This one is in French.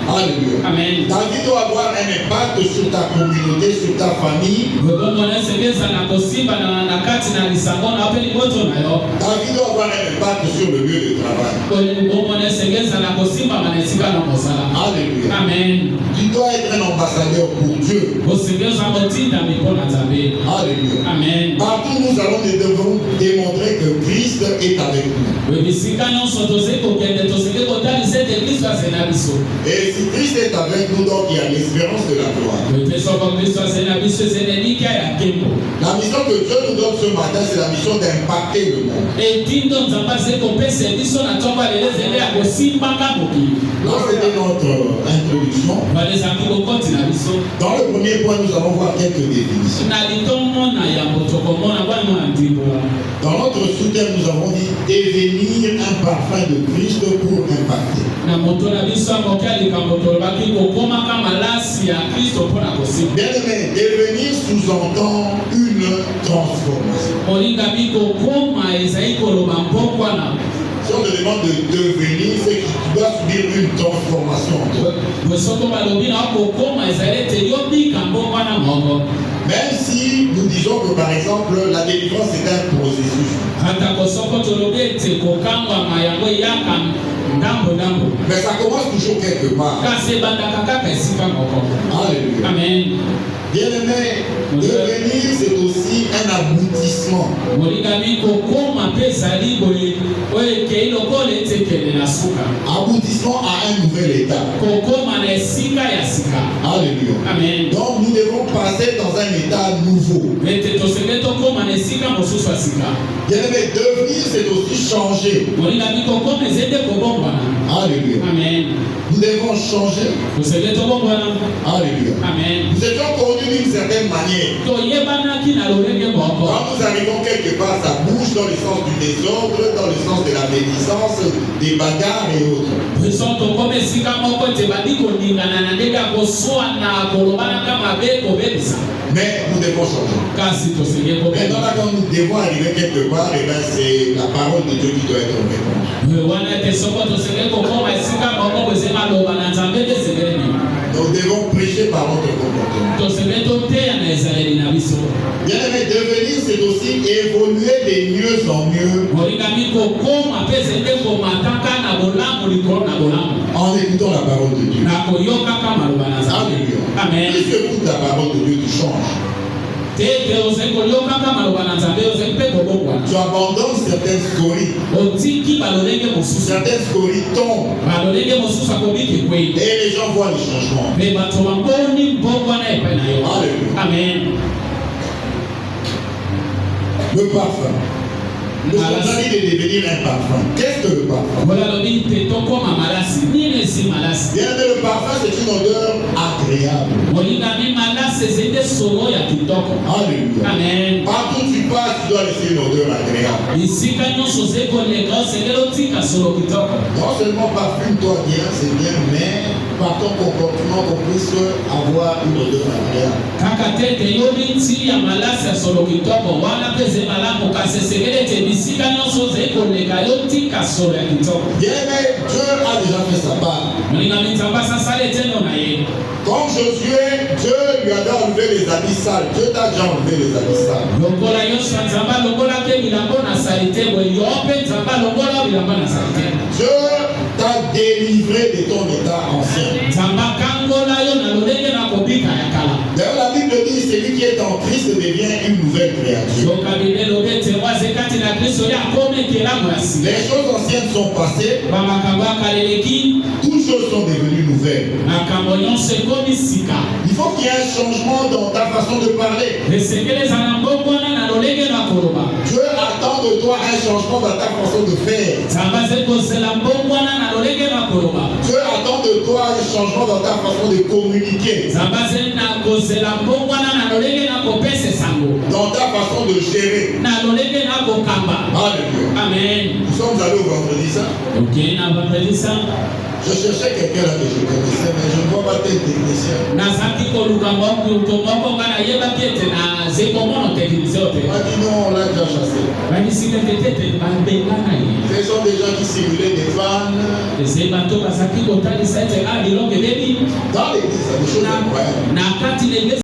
Alléluia. Amen. David doit avoir un impact sur ta communauté, sur ta famille. David doit avoir un impact sur le lieu de travail. Alléluia. Amen. Tu dois être un ambassadeur pour Dieu. Alléluia. Amen. Partout nous allons et devons démontrer que Christ est avec nous. Et si Christ est avec nous, donc il y a l'espérance de la gloire. La mission que Dieu nous donne ce matin, c'est la mission d'impacter le monde. Là, c'était notre introduction. Dans le premier point, nous allons voir quelques définitions. Dans notre sous-thème, nous avons dit devenir un parfum de Christ pour impacter. Bien aimé, devenir sous-entend une transformation. Si on te demande de devenir, c'est que tu dois subir une transformation en toi. Même si nous disons que par exemple la délivrance est un processus. Mais ça commence toujours quelque part. Alléluia. Amen. Bien aimé, devenir c'est aussi un aboutissement. Aboutissement à un nouvel état. Alléluia. Amen. Donc nous devons passer dans un état nouveau. Bien aimé, devenir c'est aussi changer. Alléluia. Amen. Nous devons changer. Alléluia. Amen. Nous étions connus d'une certaine manière. Quand nous arrivons quelque part, ça bouge dans le sens du désordre, dans le sens de la médisance, des bagarres et autres. Mais nous devons changer. Maintenant, là, quand nous devons arriver quelque part, et ben, c'est la parole de Dieu qui doit être répondue. Nous devons prêcher par notre comportement. Bien aimé, devenir, c'est aussi évoluer de mieux en mieux en écoutant la parole de Dieu. Alléluia. Amen. Plus tu écoutes la parole de Dieu, tu changes. Tu abandonnes certaines scories. Certaines scories tombent. Et les gens voient le changement. Alléluia. Amen. Le parfum. Le choisi de devenir un parfum. Qu'est-ce que le parfum? Bien aimé, le parfum, c'est une odeur agréable. Alléluia. Amen. Partout où tu passes, tu dois laisser une odeur agréable. Non seulement parfume-toi bien, c'est bien, mais par ton comportement, qu'on puisse avoir une odeur agréable. Bien aimé, Dieu a déjà fait sa part. Comme Josué, Dieu lui avait enlevé les habits sales. Dieu t'a déjà enlevé les habits sales. Dieu t'a délivré de ton état ancien. D'ailleurs, la Bible dit celui qui est en Christ devient une nouvelle créature. Les choses anciennes sont passées. Toutes choses sont devenues nouvelles. Il faut qu'il y ait un changement dans ta façon de parler. Dieu attend de toi un changement dans ta façon de faire. Dieu attend de toi un changement dans ta façon de communiquer. Dans ta façon de gérer. Alléluia. Amen. Nous sommes allés au vendredi saint. Je cherchais quelqu'un là que je connaissais, mais je ne vois pas tel technicien. Il m'a dit non, on l'a déjà chassé. Ce sont des gens qui simulaient des vannes. C'est bateau basaki kotali ça et ah, il a Dans l'église, c'est des choses incroyables.